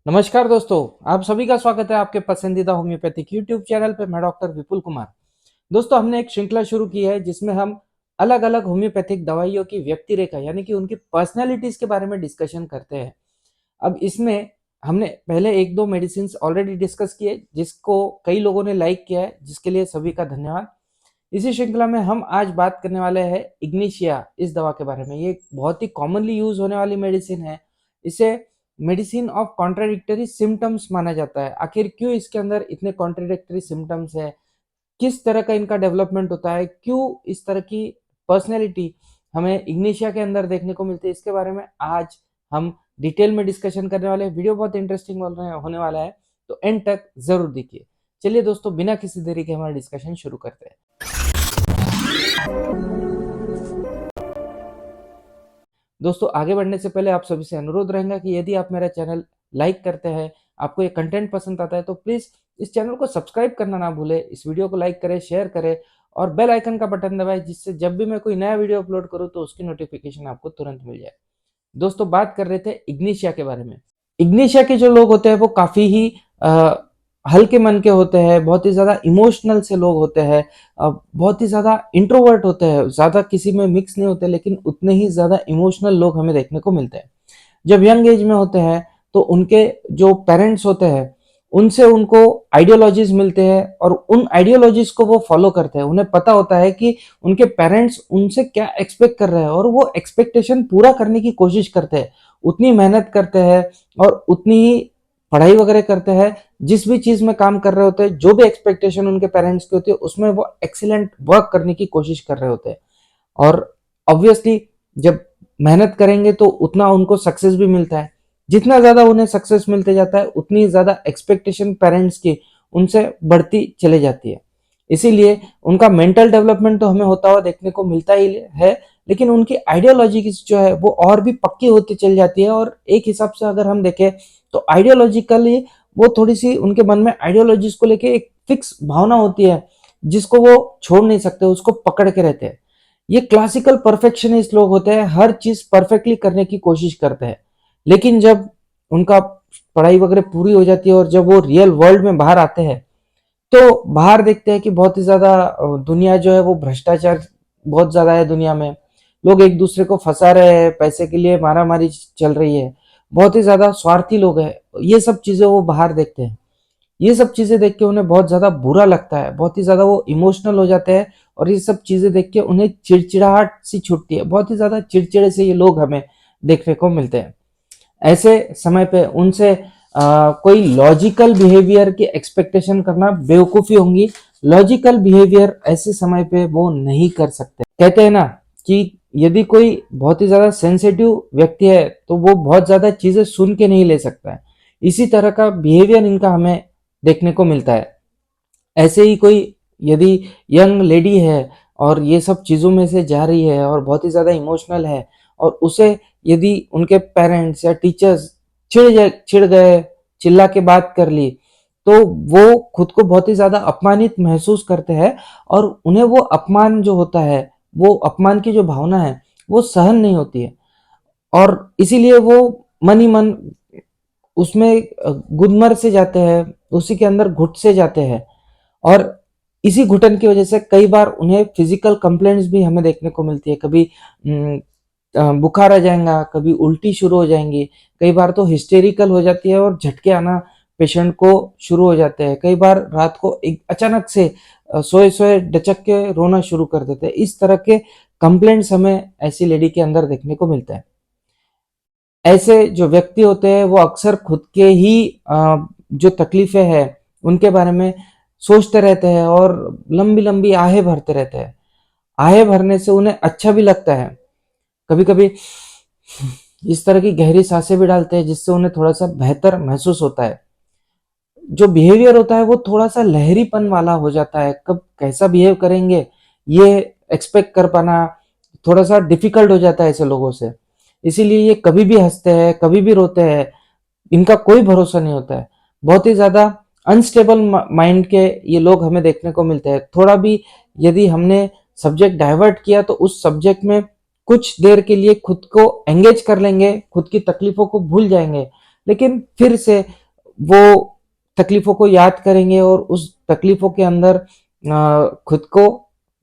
नमस्कार दोस्तों, आप सभी का स्वागत है आपके पसंदीदा होम्योपैथिक यूट्यूब चैनल पे। मैं डॉक्टर विपुल कुमार। दोस्तों, हमने एक श्रृंखला शुरू की है जिसमें हम अलग अलग होम्योपैथिक दवाइयों की व्यक्ति रेखा यानी कि उनकी पर्सनैलिटीज के बारे में डिस्कशन करते हैं। अब इसमें हमने पहले एक दो मेडिसिन ऑलरेडी डिस्कस किए जिसको कई लोगों ने लाइक किया है, जिसके लिए सभी का धन्यवाद। इसी श्रृंखला में हम आज बात करने वाले हैं इग्निशिया इस दवा के बारे में। ये बहुत ही कॉमनली यूज होने वाली मेडिसिन है। इसे मेडिसिन ऑफ कॉन्ट्राडिक्टरी सिम्टम्स माना जाता है। आखिर क्यों इसके अंदर इतने कॉन्ट्राडिक्टरी सिम्टम्स है, किस तरह का इनका डेवलपमेंट होता है, क्यों इस तरह की पर्सनैलिटी हमें इग्निशिया के अंदर देखने को मिलती है, इसके बारे में आज हम डिटेल में डिस्कशन करने वाले हैं। वीडियो बहुत इंटरेस्टिंग होने वाला है, तो एंड तक जरूर देखिए। चलिए दोस्तों, बिना किसी देरी के हमारा डिस्कशन शुरू करते हैं। दोस्तों, आगे बढ़ने से पहले आप सभी से अनुरोध रहेगा कि यदि आप मेरा चैनल लाइक करते हैं, आपको ये कंटेंट पसंद आता है, तो प्लीज इस चैनल को सब्सक्राइब करना ना भूलें। इस वीडियो को लाइक करें, शेयर करें और बेल आइकन का बटन दबाएं, जिससे जब भी मैं कोई नया वीडियो अपलोड करूं तो उसकी नोटिफिकेशन आपको तुरंत मिल जाए। दोस्तों, बात कर रहे थे इग्निशिया के बारे में। इग्निशिया के जो लोग होते हैं वो काफी ही हल्के मन के होते हैं, बहुत ही ज्यादा इमोशनल से लोग होते हैं, बहुत ही ज्यादा इंट्रोवर्ट होते हैं, ज्यादा किसी में मिक्स नहीं होते, लेकिन उतने ही ज्यादा इमोशनल लोग हमें देखने को मिलते हैं। जब यंग एज में होते हैं तो उनके जो पेरेंट्स होते हैं उनसे उनको आइडियोलॉजीज मिलते हैं और उन आइडियोलॉजीज को वो फॉलो करते हैं। उन्हें पता होता है कि उनके पेरेंट्स उनसे क्या एक्सपेक्ट कर रहे हैं और वो एक्सपेक्टेशन पूरा करने की कोशिश करते हैं, उतनी मेहनत करते हैं और उतनी ही पढ़ाई वगैरह करते हैं। जिस भी चीज में काम कर रहे होते हैं, जो भी एक्सपेक्टेशन उनके पेरेंट्स की होती है, उसमें वो एक्सीलेंट वर्क करने की कोशिश कर रहे होते हैं। और ऑब्वियसली जब मेहनत करेंगे तो उतना उनको सक्सेस भी मिलता है। जितना ज्यादा उन्हें सक्सेस मिलते जाता है, उतनी ज्यादा एक्सपेक्टेशन पेरेंट्स की उनसे बढ़ती चली जाती है। इसीलिए उनका मेंटल डेवलपमेंट तो हमें होता हुआ देखने को मिलता ही है, लेकिन उनकी आइडियोलॉजी की जो है वो और भी पक्की होती चली जाती है। और एक हिसाब से अगर हम देखें तो आइडियोलॉजिकली वो थोड़ी सी उनके मन में आइडियोलॉजीज को लेके एक फिक्स भावना होती है जिसको वो छोड़ नहीं सकते, उसको पकड़ के रहते हैं। ये क्लासिकल परफेक्शनिस्ट लोग होते हैं, हर चीज परफेक्टली करने की कोशिश करते हैं। लेकिन जब उनका पढ़ाई वगैरह पूरी हो जाती है और जब वो रियल वर्ल्ड में बाहर आते हैं तो बाहर देखते हैं कि बहुत ही ज्यादा दुनिया जो है वो भ्रष्टाचार बहुत ज्यादा है। दुनिया में लोग एक दूसरे को फंसा रहे हैं, पैसे के लिए मारा मारी चल रही है, बहुत ही ज्यादा स्वार्थी लोग हैं। ये सब चीजें वो बाहर देखते हैं। ये सब चीजें देख के उन्हें बहुत ज्यादा बुरा लगता है, बहुत ही ज्यादा वो इमोशनल हो जाते हैं और ये सब चीजें देख के उन्हें चिड़चिड़ाहट सी छूटती है। बहुत ही ज्यादा चिड़चिड़े से ये लोग हमें देखने को मिलते हैं। ऐसे समय पे उनसे कोई लॉजिकल बिहेवियर की एक्सपेक्टेशन करना बेवकूफी होंगी। लॉजिकल बिहेवियर ऐसे समय पे वो नहीं कर सकते। कहते हैं ना कि यदि कोई बहुत ही ज्यादा सेंसिटिव व्यक्ति है तो वो बहुत ज्यादा चीजें सुन के नहीं ले सकता है। इसी तरह का बिहेवियर इनका हमें देखने को मिलता है। ऐसे ही कोई यदि यंग लेडी है और ये सब चीजों में से जा रही है और बहुत ही ज्यादा इमोशनल है और उसे यदि उनके पेरेंट्स या टीचर्स चिढ़ गए, चिल्ला के बात कर ली, तो वो खुद को बहुत ही ज्यादा अपमानित महसूस करते हैं और उन्हें वो अपमान जो होता है, वो अपमान की जो भावना है वो सहन नहीं होती है। और इसीलिए वो मन ही मन उसमें गुदमर से जाते हैं, उसी के अंदर घुट से जाते हैं। और इसी घुटन की वजह से कई बार उन्हें फिजिकल कंप्लेंट्स भी हमें देखने को मिलती है। कभी बुखार आ जाएगा, कभी उल्टी शुरू हो जाएंगी, कई बार तो हिस्टेरिकल हो जाती है और झटके आना पेशेंट को शुरू हो जाते हैं। कई बार रात को एक अचानक से सोए सोए डचक के रोना शुरू कर देते हैं। इस तरह के कंप्लेंट्स हमें ऐसी लेडी के अंदर देखने को मिलता है। ऐसे जो व्यक्ति होते हैं वो अक्सर खुद के ही जो तकलीफें हैं उनके बारे में सोचते रहते हैं और लंबी लंबी आहें भरते रहते हैं। आहें भरने से उन्हें अच्छा भी लगता है। कभी कभी इस तरह की गहरी सांसें भी डालते हैं जिससे उन्हें थोड़ा सा बेहतर महसूस होता है। जो बिहेवियर होता है वो थोड़ा सा लहरीपन वाला हो जाता है। कब कैसा बिहेव करेंगे ये एक्सपेक्ट कर पाना थोड़ा सा डिफिकल्ट हो जाता है ऐसे लोगों से। इसीलिए ये कभी भी हंसते हैं, कभी भी रोते हैं, इनका कोई भरोसा नहीं होता है। बहुत ही ज्यादा अनस्टेबल माइंड के ये लोग हमें देखने को मिलते हैं। थोड़ा भी यदि हमने सब्जेक्ट डाइवर्ट किया तो उस सब्जेक्ट में कुछ देर के लिए खुद को एंगेज कर लेंगे, खुद की तकलीफों को भूल जाएंगे, लेकिन फिर से वो तकलीफों को याद करेंगे और उस तकलीफों के अंदर खुद को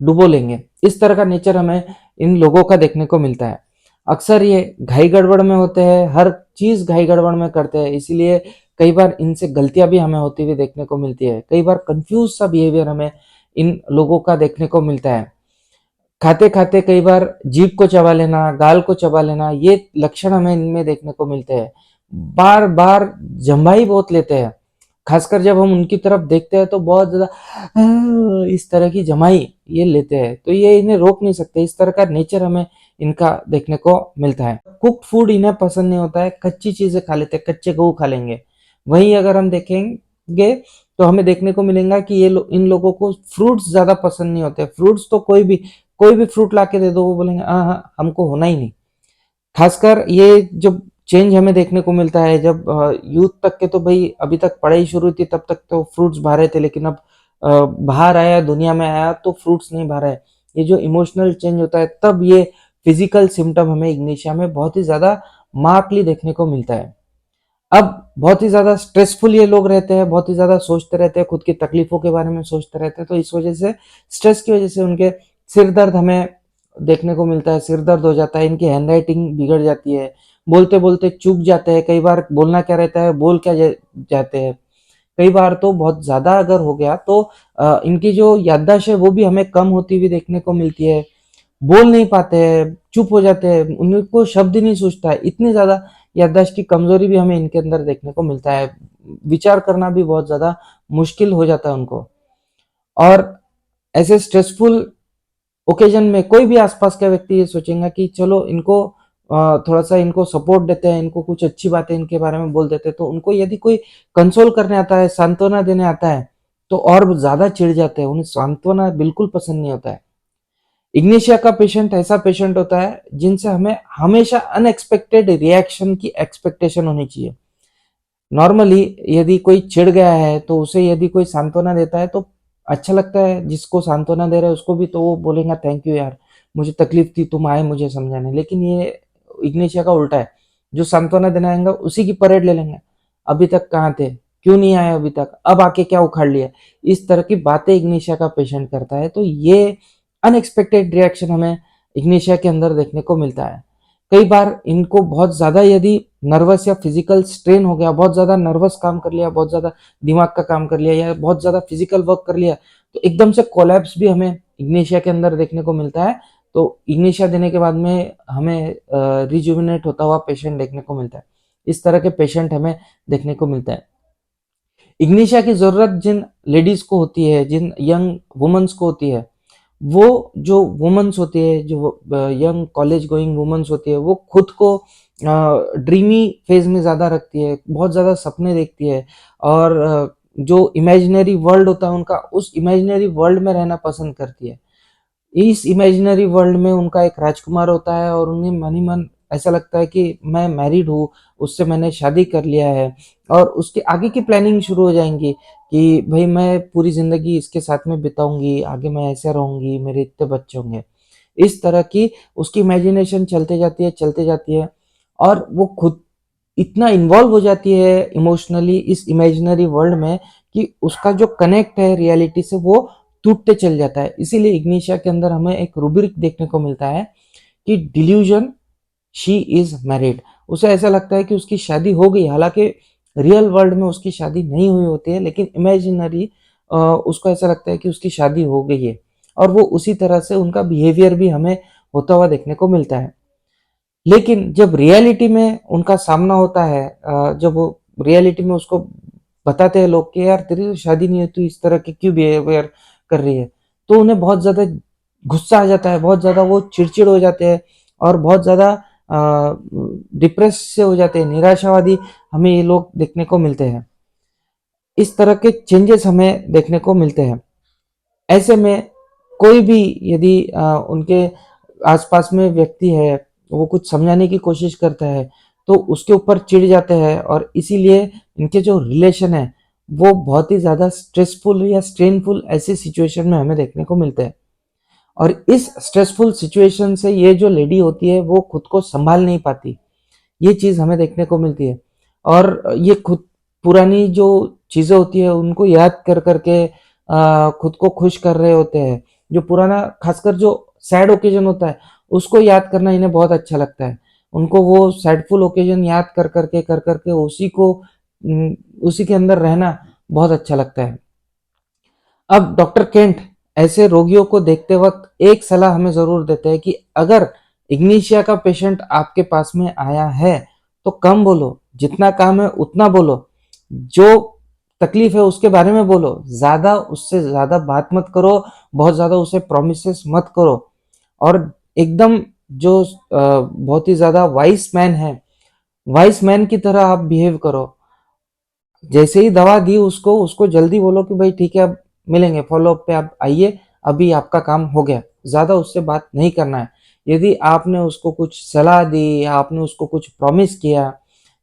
डुबो लेंगे। इस तरह का नेचर हमें इन लोगों का देखने को मिलता है। अक्सर ये घाई गड़बड़ में होते हैं, हर चीज घाई गड़बड़ में करते हैं, इसीलिए कई बार इनसे गलतियां भी हमें होती हुई देखने को मिलती है। कई बार कंफ्यूज सा बिहेवियर हमें इन लोगों का देखने को मिलता है। खाते खाते कई बार जीभ को चबा लेना, गाल को चबा लेना, ये लक्षण हमें इनमें देखने को मिलते हैं। बार बार जम्भाई बहुत लेते हैं, खासकर जब हम उनकी तरफ देखते हैं तो बहुत ज्यादा इस तरह की जमाई ये लेते हैं, तो ये इन्हें रोक नहीं सकते। इस तरह का नेचर हमें इनका देखने को मिलता है। कुक्ड फूड इन्हें पसंद नहीं होता है, कच्ची चीजें खा लेते हैं, कच्चे गेहूं खा लेंगे। वहीं अगर हम देखेंगे तो हमें देखने को मिलेगा कि इन लोगों को फ्रूट्स ज्यादा पसंद नहीं होते। फ्रूट्स तो कोई भी फ्रूट ला के दे दो, वो बोलेंगे हाँ हाँ हमको होना ही नहीं। खासकर ये जो चेंज हमें देखने को मिलता है, जब यूथ तक के तो भाई अभी तक पढ़ाई शुरू थी तब तक तो फ्रूट्स भा रहे थे, लेकिन अब बाहर आया, दुनिया में आया तो फ्रूट्स नहीं भा रहा है। ये जो इमोशनल चेंज होता है तब ये फिजिकल सिम्टम हमें इग्निशिया में बहुत ही ज्यादा मार्कली देखने को मिलता है। अब बहुत ही ज्यादा स्ट्रेसफुल ये लोग रहते हैं, बहुत ही ज्यादा सोचते रहते हैं, खुद की तकलीफों के बारे में सोचते रहते हैं, तो इस वजह से स्ट्रेस की वजह से उनके सिर दर्द हमें देखने को मिलता है, सिर दर्द हो जाता है, इनकी हैंडराइटिंग बिगड़ जाती है, बोलते बोलते चूक जाते हैं, कई बार बोलना क्या रहता है बोल क्या जाते हैं। कई बार तो बहुत ज्यादा अगर हो गया तो इनकी जो याददाश्त है वो भी हमें कम होती हुई देखने को मिलती है। बोल नहीं पाते हैं, चुप हो जाते हैं, उनको शब्द ही नहीं सूझता है। इतनी ज्यादा याददाश्त की कमजोरी भी हमें इनके अंदर देखने को मिलता है। विचार करना भी बहुत ज्यादा मुश्किल हो जाता है उनको। और ऐसे स्ट्रेसफुल ओकेजन में कोई भी आसपास का व्यक्ति ये सोचेगा कि चलो इनको थोड़ा सा इनको सपोर्ट देते हैं, इनको कुछ अच्छी बातें इनके बारे में बोल देते हैं, तो उनको यदि कोई कंसोल करने आता है, सांत्वना देने आता है, तो और ज्यादा चिढ़ जाते हैं। उन्हें सांत्वना बिल्कुल पसंद नहीं होता है। इग्निशिया का पेशेंट ऐसा पेशेंट होता है जिनसे हमें हमेशा अनएक्सपेक्टेड रिएक्शन की एक्सपेक्टेशन होनी चाहिए। नॉर्मली यदि कोई चिढ़ गया है तो उसे यदि कोई सांत्वना देता है तो अच्छा लगता है, जिसको सांत्वना दे रहा है उसको भी, तो वो बोलेगा थैंक यू यार, मुझे तकलीफ थी, तुम आए मुझे समझाने। लेकिन ये इग्निशिया का उल्टा है, जो सांत्वना देना आएगा उसी की परेड ले लेंगे। अभी तक कहाँ थे, क्यों नहीं आए अभी तक, अब आके क्या उखाड़ लिया, इस तरह की बातें इग्निशिया का पेशेंट करता है। तो ये अनएक्सपेक्टेड रिएक्शन हमें इग्निशिया के अंदर देखने को मिलता है। कई बार इनको बहुत ज्यादा यदि नर्वस या फिजिकल स्ट्रेन हो गया, बहुत ज्यादा नर्वस काम कर लिया, बहुत ज्यादा दिमाग का काम कर लिया या बहुत ज्यादा फिजिकल वर्क कर लिया, तो एकदम से कोलैप्स भी हमें इग्निशिया के अंदर देखने को मिलता है। तो इग्निशिया देने के बाद में हमें रिजुविनेट होता हुआ पेशेंट देखने को मिलता है। इस तरह के पेशेंट हमें देखने को मिलता है। इग्निशिया की जरूरत जिन लेडीज को होती है, जिन यंग वुमेन्स को होती है, वो जो वुमेन्स होती है, जो यंग कॉलेज गोइंग वुमेन्स होती है, वो खुद को ड्रीमी फेज में ज्यादा रखती है, बहुत ज्यादा सपने देखती है, और जो इमेजिनरी वर्ल्ड होता है उनका, उस इमेजिनरी वर्ल्ड में रहना पसंद करती है। इस इमेजिनरी वर्ल्ड में उनका एक राजकुमार होता है और उन्हें मन ही मन ऐसा लगता है कि मैं मैरिड हूँ, उससे मैंने शादी कर लिया है, और उसके आगे की प्लानिंग शुरू हो जाएंगी कि भाई मैं पूरी जिंदगी इसके साथ में बिताऊंगी, आगे मैं ऐसे रहूंगी, मेरे इतने बच्चे होंगे। इस तरह की उसकी इमेजिनेशन चलते जाती है, चलते जाती है, और वो खुद इतना इन्वॉल्व हो जाती है इमोशनली इस इमेजिनरी वर्ल्ड में कि उसका जो कनेक्ट है रियलिटी से वो टूटते चल जाता है। इसीलिए इग्निशिया के अंदर हमें एक रूब्रिक देखने को मिलता है कि डिल्यूजन, शी इज मैरिड। उसे ऐसा लगता है कि उसकी शादी हो गई, हालांकि रियल वर्ल्ड में उसकी शादी नहीं हुई होती है, लेकिन इमेजिनरी उसको ऐसा लगता है कि उसकी शादी हो गई है। और वो उसी तरह से उनका बिहेवियर भी हमें होता हुआ देखने को मिलता है। लेकिन जब रियलिटी में उनका सामना होता है, जब वो रियलिटी में उसको बताते हैं लोग कि यार तेरी तो शादी नहीं है, तू इस तरह के क्यों बिहेवियर कर रही है, तो उन्हें बहुत ज्यादा गुस्सा आ जाता है, बहुत ज्यादा वो चिड़चिड़ हो जाते हैं, और बहुत ज्यादा डिप्रेस से हो जाते हैं, निराशावादी हमें ये लोग देखने को मिलते हैं। इस तरह के चेंजेस हमें देखने को मिलते हैं। ऐसे में कोई भी यदि उनके आसपास में व्यक्ति है, वो कुछ समझाने की कोशिश करता है, तो उसके ऊपर चिढ़ जाते हैं, और इसीलिए इनके जो रिलेशन है वो बहुत ही ज्यादा स्ट्रेसफुल या स्ट्रेनफुल ऐसी सिचुएशन में हमें देखने को मिलते हैं। और इस स्ट्रेसफुल सिचुएशन से ये जो लेडी होती है वो खुद को संभाल नहीं पाती, ये चीज हमें देखने को मिलती है। और ये खुद पुरानी जो चीज़ें होती है उनको याद कर करके खुद को खुश कर रहे होते हैं। जो पुराना खासकर जो सैड ओकेजन होता है उसको याद करना इन्हें बहुत अच्छा लगता है। उनको वो सैडफुल ओकेजन याद कर करके उसी के अंदर रहना बहुत अच्छा लगता है। अब डॉक्टर केंट ऐसे रोगियों को देखते वक्त एक सलाह हमें जरूर देते हैं कि अगर इग्निशिया का पेशेंट आपके पास में आया है तो कम बोलो, जितना काम है उतना बोलो, जो तकलीफ है उसके बारे में बोलो, ज्यादा उससे ज्यादा बात मत करो, बहुत ज्यादा उसे प्रोमिसेस मत करो। और एकदम जो बहुत ही ज्यादा वाइस मैन है, वाइस मैन की तरह आप बिहेव करो। जैसे ही दवा दी उसको उसको जल्दी बोलो कि भाई ठीक है अब मिलेंगे, फॉलो अप पे आप आइए, अभी आपका काम हो गया। ज्यादा उससे बात नहीं करना है। यदि आपने उसको कुछ सलाह दी या आपने उसको कुछ प्रॉमिस किया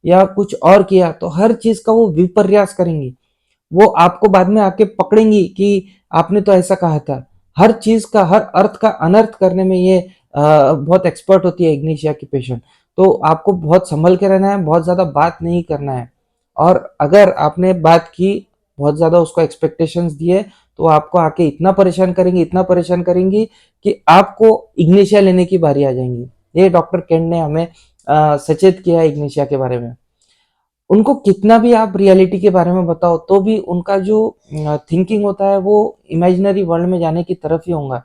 या कुछ और किया तो हर चीज का वो विपर्यास करेंगी। वो आपको बाद में आके पकड़ेंगी कि आपने तो ऐसा कहा था। हर चीज का, हर अर्थ का अनर्थ करने में ये बहुत एक्सपर्ट होती है इग्निशिया की पेशेंट। तो आपको बहुत संभल के रहना है, बहुत ज्यादा बात नहीं करना है। और अगर आपने बात की, बहुत ज्यादा उसको एक्सपेक्टेशंस दिए, तो आपको आके इतना परेशान करेंगी, इतना परेशान करेंगी कि आपको इग्निशिया लेने की बारी आ जाएंगी। ये डॉक्टर केंट ने हमें सचेत किया है इग्निशिया के बारे में। उनको कितना भी आप रियलिटी के बारे में बताओ तो भी उनका जो थिंकिंग होता है वो इमेजिनरी वर्ल्ड में जाने की तरफ ही होगा।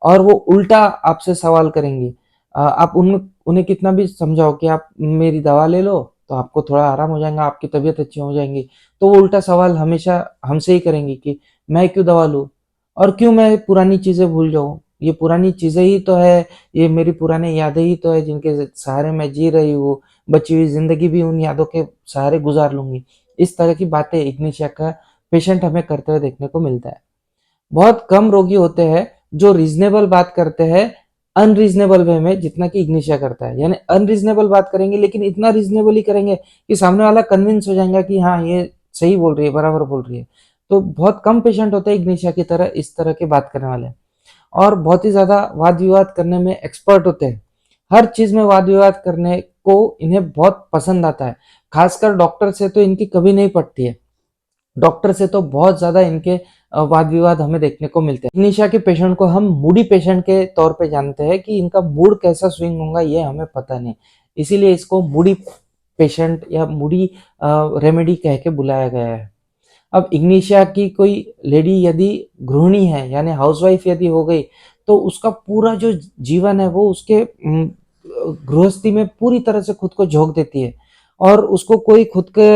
और वो उल्टा आपसे सवाल करेंगी। आप उन्हें कितना भी समझाओ कि आप मेरी दवा ले लो तो आपको थोड़ा आराम हो जाएगा, आपकी तबीयत अच्छी हो जाएगी, तो वो उल्टा सवाल हमेशा हमसे ही करेंगी कि मैं क्यों दवा लूँ और क्यों मैं पुरानी चीजें भूल जाऊं। ये पुरानी चीजें ही तो है, ये मेरी पुरानी यादें ही तो है जिनके सहारे मैं जी रही हूँ। बची हुई जिंदगी भी उन यादों के सहारे गुजार लूंगी। इस तरह की बातें इग्निशिया का पेशेंट हमें करते हुए देखने को मिलता है। बहुत कम रोगी होते हैं जो रीजनेबल बात करते हैं अनरीजनेबल वे में, जितना कि इग्निशिया करता है। यानी अनरीजनेबल बात करेंगे लेकिन इतना रीजनेबल ही करेंगे कि सामने वाला कन्विंस हो जाएगा कि हाँ ये सही बोल रही है, बराबर बोल रही है। तो बहुत कम पेशेंट होते हैं इग्निशिया की तरह इस तरह की बात करने वाले, और बहुत ही ज्यादा वाद विवाद करने में एक्सपर्ट होते हैं। हर चीज में वाद विवाद करने को इन्हें बहुत पसंद आता है। खासकर डॉक्टर से तो इनकी कभी नहीं पटती है। डॉक्टर से तो बहुत ज्यादा इनके वाद विवाद हमें देखने को मिलते हैं। इग्निशिया के पेशेंट को हम मूडी पेशेंट के तौर पे जानते हैं कि इनका मूड कैसा स्विंग होगा ये हमें पता नहीं, इसीलिए इसको मूडी पेशेंट या मूडी रेमेडी कह के बुलाया गया है। अब इग्निशिया की कोई लेडी यदि गृहिणी है यानी हाउसवाइफ यदि हो गई तो उसका पूरा जो जीवन है वो उसके गृहस्थी में पूरी तरह से खुद को झोंक देती है। और उसको कोई खुद के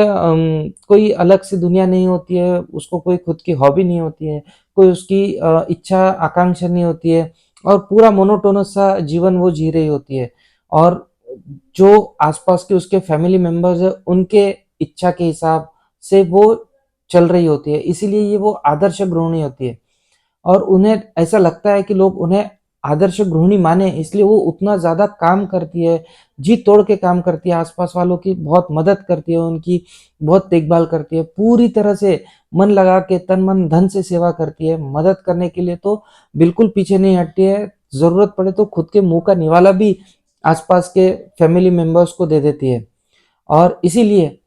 कोई अलग से दुनिया नहीं होती है, उसको कोई खुद की हॉबी नहीं होती है, कोई उसकी इच्छा आकांक्षा नहीं होती है, और पूरा मोनोटोनस सा जीवन वो जी रही होती है। और जो आसपास के उसके फैमिली मेंबर्स है उनके इच्छा के हिसाब से वो चल रही होती है, इसीलिए ये वो आदर्श गृहिणी होती है। और उन्हें ऐसा लगता है कि लोग उन्हें आदर्श गृहिणी माने, इसलिए वो उतना ज्यादा काम करती है, जी तोड़ के काम करती है, आसपास वालों की बहुत मदद करती है, उनकी बहुत देखभाल करती है, पूरी तरह से मन लगा के तन मन धन से सेवा करती है। मदद करने के लिए तो बिल्कुल पीछे नहीं हटती है, जरूरत पड़े तो खुद के मुंह का निवाला भी आसपास के फैमिली मेंबर्स को दे देती है। और इसीलिए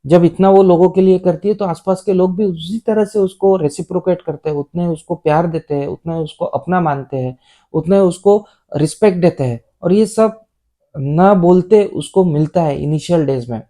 जब इतना वो लोगों के लिए करती है तो आसपास के लोग भी उसी तरह से उसको रेसिप्रोकेट करते हैं, उतने उसको प्यार देते हैं, उतना उसको अपना मानते हैं, उतने उसको रिस्पेक्ट देते हैं। और ये सब ना बोलते उसको मिलता है इनिशियल डेज में।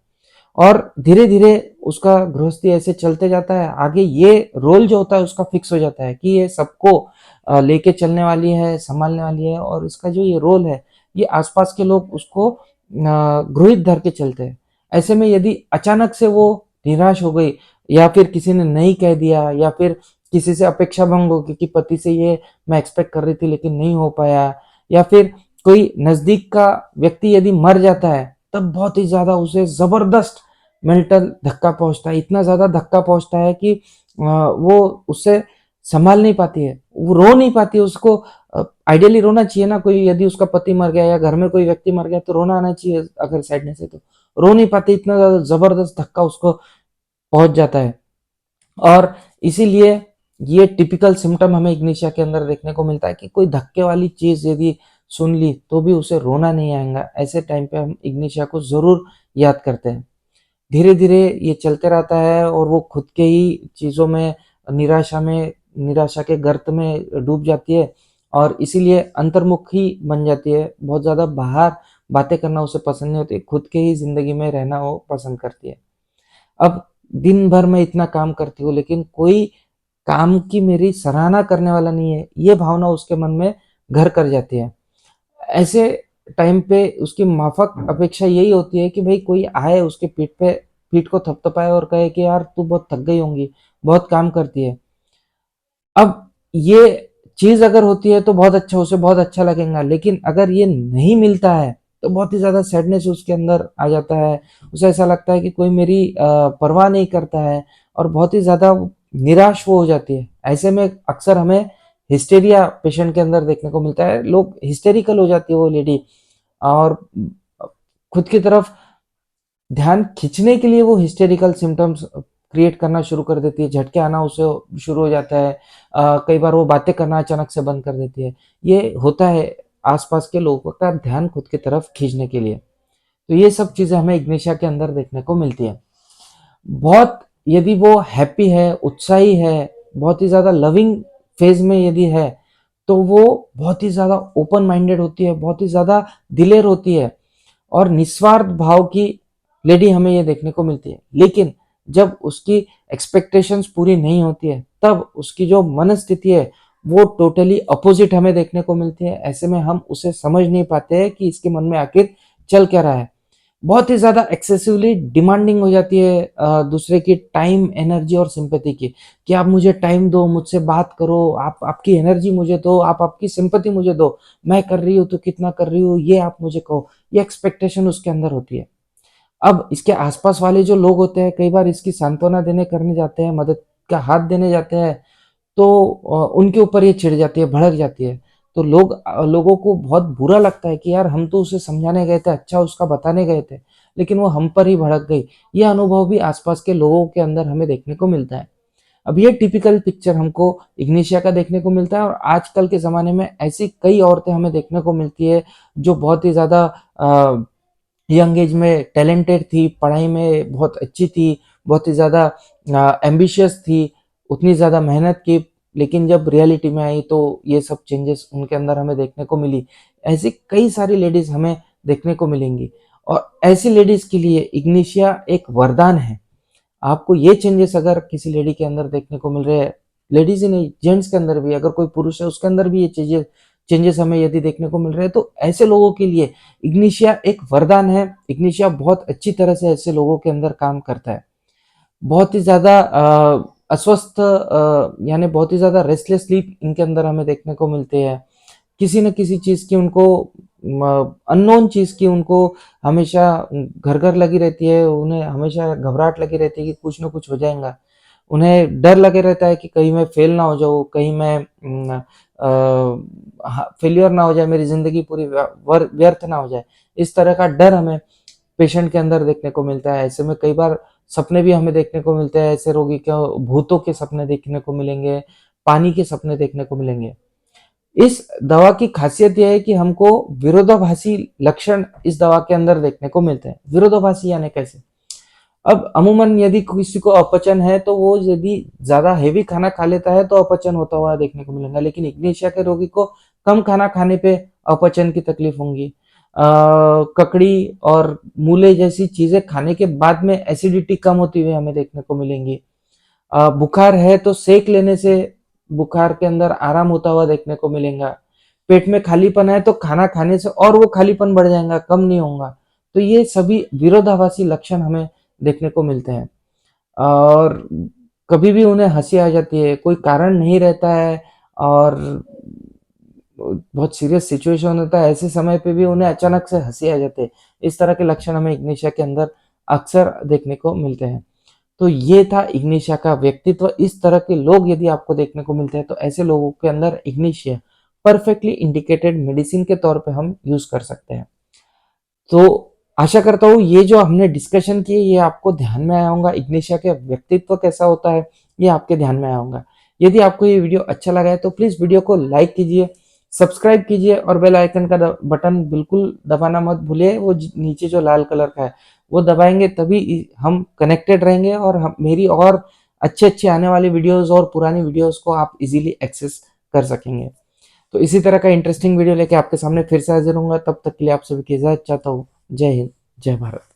और धीरे धीरे उसका गृहस्थी ऐसे चलते जाता है, आगे ये रोल जो होता है उसका फिक्स हो जाता है कि ये सबको लेके चलने वाली है, संभालने वाली है, और इसका जो ये रोल है ये आसपास के लोग उसको गृहित धर के चलते हैं। ऐसे में यदि अचानक से वो निराश हो गई, या फिर किसी ने नहीं कह दिया, या फिर किसी से अपेक्षा भंग हो गई कि पति से ये मैं एक्सपेक्ट कर रही थी लेकिन नहीं हो पाया, या फिर कोई नजदीक का व्यक्ति यदि मर जाता है तब बहुत ही ज्यादा उसे जबरदस्त मेंटल धक्का पहुंचता है, इतना ज्यादा धक्का पहुंचता है कि वो उससे संभाल नहीं पाती है, वो रो नहीं पाती है। उसको आइडियली रोना चाहिए ना, कोई यदि उसका पति मर गया या घर में कोई व्यक्ति मर गया तो रोना आना चाहिए, अगर सैडनेस है तो रो नहीं पाती, इतना ज्यादा जबरदस्त धक्का उसको पहुंच जाता है। और इसीलिए ये टिपिकल सिम्टम हमें इग्निशिया के अंदर देखने को मिलता है कि कोई धक्के वाली चीज यदि सुन ली तो भी उसे रोना नहीं आएगा। ऐसे टाइम पे हम इग्निशिया को जरूर याद करते हैं। धीरे धीरे ये चलते रहता है और वो खुद के ही चीज़ों में निराशा के गर्त में डूब जाती है और इसीलिए अंतर्मुख ही बन जाती है। बहुत ज़्यादा बाहर बातें करना उसे पसंद नहीं होती, खुद के ही ज़िंदगी में रहना वो पसंद करती है। अब दिन भर मैं इतना काम करती हूँ लेकिन कोई काम की मेरी सराहना करने वाला नहीं है, ये भावना उसके मन में घर कर जाती है। ऐसे टाइम पे उसकी माफ़क अपेक्षा यही होती है कि भाई कोई आए उसके पीठ को थपथपाए और कहे कि यार तू बहुत थक गई होंगी, बहुत काम करती है। अब ये चीज़ अगर होती है तो बहुत अच्छा, उसे बहुत अच्छा लगेगा, लेकिन अगर ये नहीं मिलता है तो बहुत ही ज़्यादा सैडनेस उसके अंदर आ जाता है। उसे ऐसा लगता है कि कोई मेरी परवाह नहीं करता है और बहुत ही ज़्यादा निराश वो हो जाती है। ऐसे में अक्सर हमें हिस्टेरिया पेशेंट के अंदर देखने को मिलता है, लोग हिस्टेरिकल हो जाती है वो लेडी और खुद की तरफ ध्यान खींचने के लिए वो हिस्टेरिकल सिम्टम्स क्रिएट करना शुरू कर देती है, झटके आना उसे शुरू हो जाता है। कई बार वो बातें करना अचानक से बंद कर देती है। ये होता है आसपास के लोगों का ध्यान खुद की तरफ खींचने के लिए। तो ये सब चीज़ें हमें इग्निशिया के अंदर देखने को मिलती है। बहुत यदि वो हैप्पी है, उत्साही है, बहुत ही ज़्यादा लविंग फेज़ में यदि है, तो वो बहुत ही ज़्यादा ओपन माइंडेड होती है, बहुत ही ज़्यादा दिलेर होती है और निस्वार्थ भाव की लेडी हमें ये देखने को मिलती है। लेकिन जब उसकी एक्सपेक्टेशंस पूरी नहीं होती है, तब उसकी जो मनस्थिति है वो टोटली अपोजिट हमें देखने को मिलती है। ऐसे में हम उसे समझ नहीं पाते हैं कि इसके मन में आखिर चल क्या रहा है। बहुत ही ज़्यादा एक्सेसिवली डिमांडिंग हो जाती है दूसरे की टाइम, एनर्जी और सिंपैथी की, कि आप मुझे टाइम दो, मुझसे बात करो, आप आपकी एनर्जी मुझे दो, आप आपकी सिंपैथी मुझे दो, मैं कर रही हूँ तो कितना कर रही हूँ ये आप मुझे कहो। ये एक्सपेक्टेशन उसके अंदर होती है। अब इसके आसपास वाले जो लोग होते हैं, कई बार इसकी सांत्वना देने करने जाते हैं, मदद का हाथ देने जाते हैं, तो उनके ऊपर ये चिढ़ जाती है, भड़क जाती है। तो लोगों को बहुत बुरा लगता है कि यार हम तो उसे समझाने गए थे, अच्छा उसका बताने गए थे, लेकिन वो हम पर ही भड़क गई। ये अनुभव भी आसपास के लोगों के अंदर हमें देखने को मिलता है। अब ये टिपिकल पिक्चर हमको इग्निशिया का देखने को मिलता है और आजकल के ज़माने में ऐसी कई औरतें हमें देखने को मिलती है, जो बहुत ही ज़्यादा यंग एज में टैलेंटेड थी, पढ़ाई में बहुत अच्छी थी, बहुत ही ज़्यादा एम्बिशियस थी, उतनी ज़्यादा मेहनत की, लेकिन जब रियलिटी में आई तो ये सब चेंजेस उनके अंदर हमें देखने को मिली। ऐसी कई सारी लेडीज़ हमें देखने को मिलेंगी और ऐसी लेडीज़ के लिए इग्निशिया एक वरदान है। आपको ये चेंजेस अगर किसी लेडी के अंदर देखने को मिल रहे हैं, लेडीज ही नहीं जेंट्स के अंदर भी, अगर कोई पुरुष है उसके अंदर भी ये चीजें चेंजेस हमें यदि देखने को मिल रहे हैं, तो ऐसे लोगों के लिए इग्निशिया एक वरदान है। इग्निशिया बहुत अच्छी तरह से ऐसे लोगों के अंदर काम करता है। बहुत ही ज़्यादा अस्वस्थ यानी बहुत ही ज़्यादा रेस्टलेस स्लीप इनके अंदर हमें देखने को मिलते हैं। किसी न किसी चीज़ की उनको अननोन चीज़ की उनको हमेशा घर-घर लगी रहती है, उन्हें हमेशा घबराहट लगी रहती है कि कुछ न कुछ हो जाएगा। उन्हें डर लगे रहता है कि कहीं मैं फेल ना हो जाऊँ, कहीं मैं फेल्योर ना हो जाए, मेरी ज़िंदगी पूरी व्यर्थ ना हो जाए। इस तरह का डर हमें पेशेंट के अंदर देखने को मिलता है। ऐसे में कई बार सपने भी हमें देखने को मिलते हैं, ऐसे रोगी को भूतों के सपने देखने को मिलेंगे, पानी के सपने देखने को मिलेंगे। इस दवा की खासियत यह है कि हमको विरोधाभासी लक्षण इस दवा के अंदर देखने को मिलते हैं। विरोधाभासी यानी कैसे? अब अमूमन यदि किसी को अपचन है तो वो यदि ज़्यादा हेवी खाना खा लेता है तो अपचन होता हुआ देखने को मिलेगा, लेकिन इग्निशिया के रोगी को कम खाना खाने पे अपचन की तकलीफ होंगी। ककड़ी और मूले जैसी चीज़ें खाने के बाद में एसिडिटी कम होती हुई हमें देखने को मिलेंगी। बुखार है तो सेक लेने से बुखार के अंदर आराम होता हुआ देखने को मिलेगा। पेट में खालीपन है तो खाना खाने से और वो खालीपन बढ़ जाएगा, कम नहीं होगा। तो ये सभी विरोधाभासी लक्षण हमें देखने को मिलते हैं और कभी भी उन्हें हंसी आ जाती है, कोई कारण नहीं रहता है और बहुत सीरियस सिचुएशन होता है, ऐसे समय पे भी उन्हें अचानक से हंसी आ जाती है। इस तरह के लक्षण हमें इग्निशिया के अंदर अक्सर देखने को मिलते हैं। तो ये था इग्निशिया का व्यक्तित्व। इस तरह के लोग यदि आपको देखने को मिलते हैं तो ऐसे लोगों के अंदर इग्निशिया परफेक्टली इंडिकेटेड मेडिसिन के तौर पे हम यूज कर सकते हैं। तो आशा करता हूँ ये जो हमने डिस्कशन किए ये आपको ध्यान में आया होगा। इग्निशिया का व्यक्तित्व कैसा होता है ये आपके ध्यान में आया होगा। यदि आपको ये वीडियो अच्छा लगा है तो प्लीज वीडियो को लाइक कीजिए, सब्सक्राइब कीजिए और बेल आइकन का बटन बिल्कुल दबाना मत भूलिए, वो नीचे जो लाल कलर का है वो दबाएंगे तभी हम कनेक्टेड रहेंगे और हम मेरी और अच्छे अच्छे आने वाली वीडियोस और पुरानी वीडियोस को आप इजीली एक्सेस कर सकेंगे। तो इसी तरह का इंटरेस्टिंग वीडियो लेके आपके सामने फिर से हाजिर होऊंगा। तब तक के लिए आप सभी की इजाजत चाहता हूँ। जय हिंद, जय भारत।